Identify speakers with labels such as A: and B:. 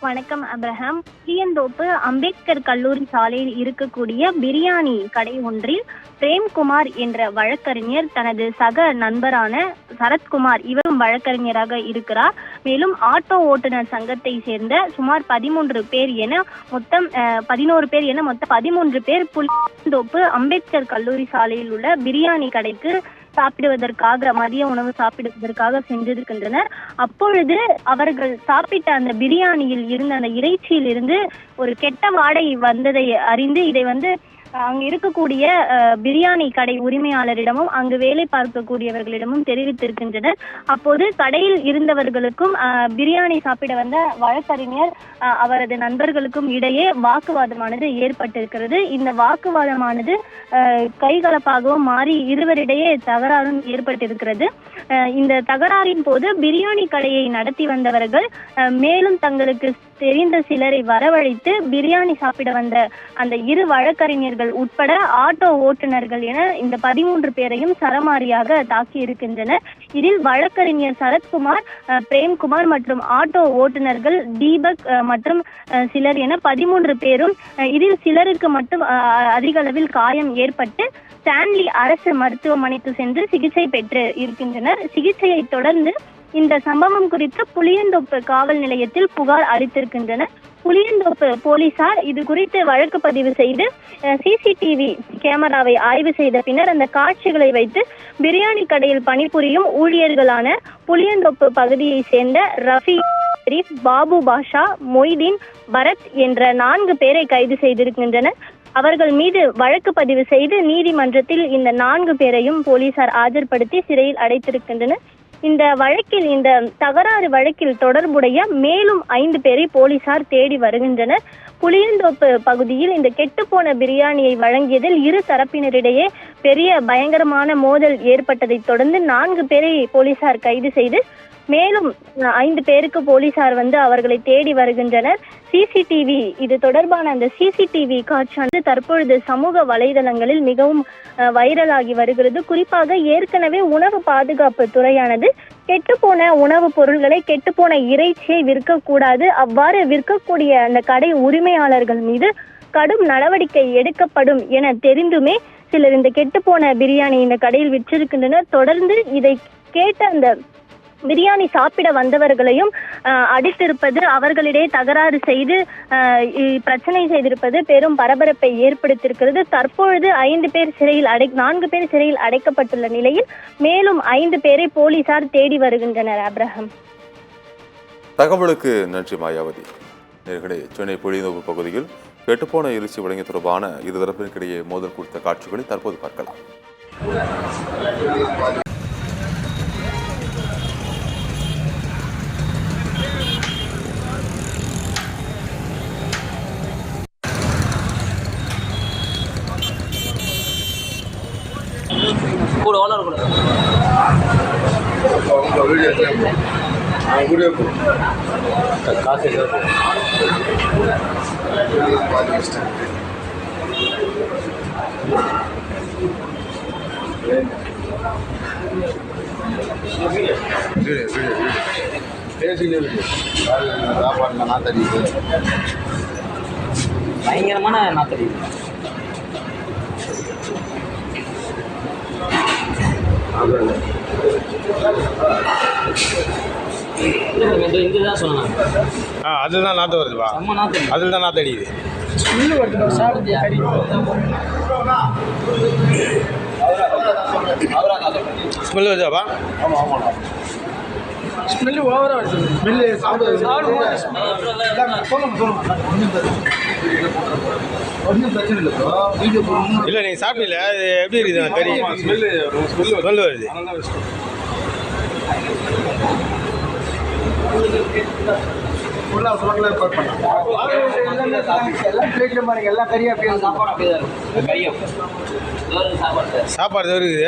A: வணக்கம் அப்ரஹாம். புளியந்தோப்பு அம்பேத்கர் கல்லூரி சாலையில் இருக்கக்கூடிய பிரியாணி கடை ஒன்றில் பிரேம்குமார் என்ற வழக்கறிஞர் தனது சக நண்பரான சரத்குமார், இவரும் வழக்கறிஞராக இருக்கிறார். மேலும் ஆட்டோ ஓட்டுநர் சங்கத்தை சேர்ந்த சுமார் 13 பேர் என மொத்தம் 13 பேர் புளியந்தோப்பு அம்பேத்கர் கல்லூரி சாலையில் உள்ள பிரியாணி கடைக்கு சாப்பிடுவதற்காக, மதிய உணவு சாப்பிடுவதற்காக சென்றிருக்கின்றனர். அப்பொழுது அவர்கள் சாப்பிட்ட அந்த பிரியாணியில் இருந்த அந்த இறைச்சியில் இருந்து ஒரு கெட்ட வாடை வந்ததை அறிந்து இதை அங்கு இருக்கக்கூடிய பிரியாணி கடை உரிமையாளரிடமும் அங்கு வேலை பார்க்கக்கூடியவர்களிடமும் தெரிவித்திருக்கின்றனர். அப்போது கடையில் இருந்தவர்களுக்கும் பிரியாணி சாப்பிட வந்த வழக்கறிஞர் அவரது நண்பர்களுக்கும் இடையே வாக்குவாதமானது ஏற்பட்டிருக்கிறது. இந்த வாக்குவாதமானது கைகலப்பாகவும் மாறி இருவரிடையே தகராறும் ஏற்பட்டிருக்கிறது. இந்த தகராறின் போது பிரியாணி கடையை நடத்தி வந்தவர்கள் மேலும் தங்களுக்கு தெரிந்த சிலரை வரவழைத்து பிரியாணி சாப்பிட வந்த அந்த இரு வழக்கறிஞர்கள் உட்பட ஆட்டோ ஓட்டுநர்கள் என இந்த 13 பேரையும் சரமாரியாக தாக்கி இருக்கின்றனர். இதில் வழக்கறிஞர் சரத்குமார், பிரேம்குமார் மற்றும் ஆட்டோ ஓட்டுநர்கள் தீபக் மற்றும் சிலர் என 13 பேரும், இதில் சிலருக்கு மட்டும் அதிக அளவில் காயம் ஏற்பட்டு ஸ்டான்லி அரசு மருத்துவமனைக்கு சென்று சிகிச்சை பெற்று இருக்கின்றனர். சிகிச்சையை தொடர்ந்து இந்த சம்பவம் குறித்து புளியந்தோப்பு காவல் நிலையத்தில் புகார் அளித்திருக்கின்றனர். புளியந்தோப்பு போலீசார் இது குறித்து வழக்கு பதிவு செய்து சிசிடிவி கேமராவை ஆய்வு செய்த பின்னர் அந்த காட்சிகளை வைத்து பிரியாணி கடையில் பணிபுரியும் ஊழியர்களான புளியந்தோப்பு பகுதியை சேர்ந்த ரஃபி, பாபு பாஷா, மொய்தீன், பரத் என்ற 4 பேரை கைது செய்திருக்கின்றனர். அவர்கள் மீது வழக்கு பதிவு செய்து நீதிமன்றத்தில் இந்த 4 பேரையும் போலீசார் ஆஜர்படுத்தி சிறையில் அடைத்திருக்கின்றனர். இந்த தகராறு வழக்கில் தொடர்புடைய மேலும் 5 பேரை போலீசார் தேடி வருகின்றனர். புளியந்தோப்பு பகுதியில் இந்த கெட்டுப்போன பிரியாணியை வழங்கியதில் இரு தரப்பினரிடையே பெரிய பயங்கரமான மோதல் ஏற்பட்டதை தொடர்ந்து 4 பேரை போலீசார் கைது செய்து மேலும் 5 பேருக்கு போலீசார் அவர்களை தேடி வருகின்றனர். சிசிடிவி, இது தொடர்பான அந்த சிசிடிவி காட்சி தற்பொழுது சமூக வலைதளங்களில் மிகவும் வைரலாகி வருகிறது. குறிப்பாக ஏற்கனவே உணவு பாதுகாப்பு துறையானது கெட்டுப்போன உணவுப் பொருள்களை, கெட்டுப்போன இறைச்சியை விற்கக்கூடாது, அவ்வாறு விற்கக்கூடிய அந்த கடை உரிமையாளர்கள் மீது கடும் நடவடிக்கை எடுக்கப்படும் என தெரிந்துமே சிலர் இந்த கெட்டுப்போன பிரியாணி இந்த கடையில் விற்றிருக்கின்றனர். தொடர்ந்து இதை கேட்ட அந்த பிரியாணி சாப்பிட வந்தவர்களையும் அடித்திருப்பது, அவர்களிடையே தகராறு செய்து பிரச்சனை செய்திருப்பது பெரும் பரபரப்பை ஏற்படுத்தியிருக்கிறது. தற்பொழுது 4 பேர் சிறையில் அடைக்கப்பட்டுள்ள நிலையில் மேலும் 5 பேரை போலீசார் தேடி வருகின்றனர். அப்ரஹாம்,
B: தகவலுக்கு நன்றி மாயாவதி. நேர்களே, சென்னை புளியந்தோப்பு பகுதியில் கெட்டுப்போன இறைச்சி வழங்கிய தொடர்பான இருதரப்பிற்கிடையே மோதல் குறித்த காட்சிகளை தற்போது பார்க்கலாம்.
C: பயங்கரமான நாத்தடி.
D: அதுதான் நாற்று வருதுப்பா, அதில் தான் நாற்று அடிக்குது. ஸ்மெல்லு வருதாப்பா? ஆமாம் ஆமாம், ஸ்மெல்லு ஓவராக வருது. ஸ்மெல்லு இல்லை, நீங்கள் சாப்பிடல, அது எப்படி இருக்குது கறி? ஸ்மெல்லு வருது. சாப்பாடு இருக்குது.